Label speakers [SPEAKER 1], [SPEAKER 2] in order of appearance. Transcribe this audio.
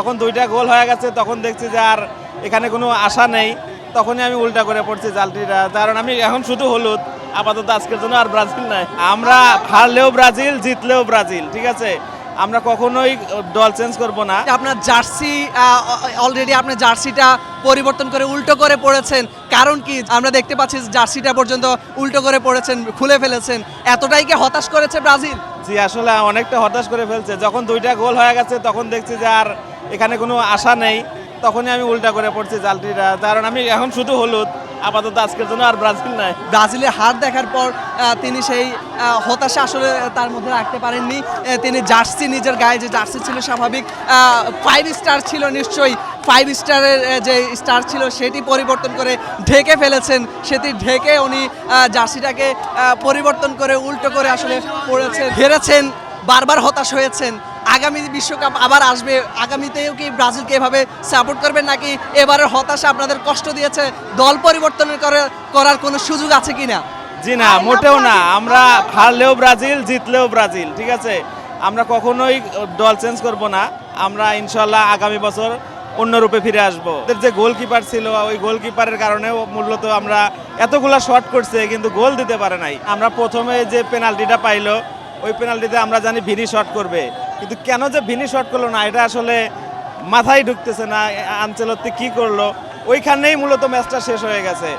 [SPEAKER 1] যখন দুইটা গোল হয়ে গেছে তখন দেখছি যে আর এখানে কোনো আশা নেই, তখনই আমি উল্টা করে পড়ছি জালটিটা। কারণ আমি এখন শুধু হলুদ আপাতত আজকের জন্য, আর ব্রাজিল নাই। আমরা হারলেও ব্রাজিল, জিতলেও ব্রাজিল, ঠিক আছে। আমরা কখনোই দল চেঞ্জ করব না।
[SPEAKER 2] আপনার জার্সি অলরেডি আপনার জার্সিটা পরিবর্তন করে উল্টো করে পড়েছেন, কারণ কি? আমরা দেখতে পাচ্ছি জার্সিটা পর্যন্ত উল্টো করে পড়েছেন, খুলে ফেলেছেন। এতটাই কি হতাশ করেছে ব্রাজিল?
[SPEAKER 1] জি, আসলে অনেকটা হতাশ করে ফেলছে। যখন দুইটা গোল হয়ে গেছে তখন দেখছি যে আর এখানে কোনো আশা নেই, তখনই আমি উল্টা করে পড়ছি জালটিটা। কারণ আমি এখন শুধু হলুদ আপাতত আজকের জন্য, আর ব্রাজিল নাই।
[SPEAKER 2] ব্রাজিলের হার দেখার পর তিনি সেই হতাশা আসলে তার মধ্যে রাখতে পারেননি। তিনি জার্সি, নিজের গায়ে যে জার্সি ছিল স্বাভাবিক 5 স্টার ছিল, নিশ্চয়ই 5 স্টারের যে স্টার ছিল সেটি পরিবর্তন করে ঢেকে ফেলেছেন। সেটি ঢেকে উনি জার্সিটাকে পরিবর্তন করে উল্টো করে আসলে পড়েছেন, হেরেছেন, বারবার হতাশ হয়েছেন। আগামী বিশ্বকাপ আবার আসবে, আগামীতেও কি ব্রাজিলকে এভাবে সাপোর্ট করবেন, নাকি এবারের হতাশা আপনাদের কষ্ট দিয়েছে, দল পরিবর্তন করার কোনো সুযোগ আছে কিনা?
[SPEAKER 1] জি না, মোটেও না। আমরা হারলেও ব্রাজিল, জিতলেও ব্রাজিল, ঠিক আছে। আমরা কখনোই দল চেঞ্জ করব না। আমরা ইনশাল্লাহ আগামী বছর অন্য রূপে ফিরে আসবো। ওদের যে গোলকিপার ছিল, ওই গোলকিপারের কারণেও মূলত আমরা এতগুলা শট করছে কিন্তু গোল দিতে পারে নাই। আমরা প্রথমে যে পেনাল্টিটা পাইলো, ওই পেনাল্টিতে আমরা জানি ভিনি শট করবে, কিন্তু কেন যে ভিনি শট করলো না এটা আসলে মাথায় ঢুকতেছে না। আনচেলত্তি কি করলো, ওইখানেই মূলত ম্যাচটা শেষ হয়ে গেছে।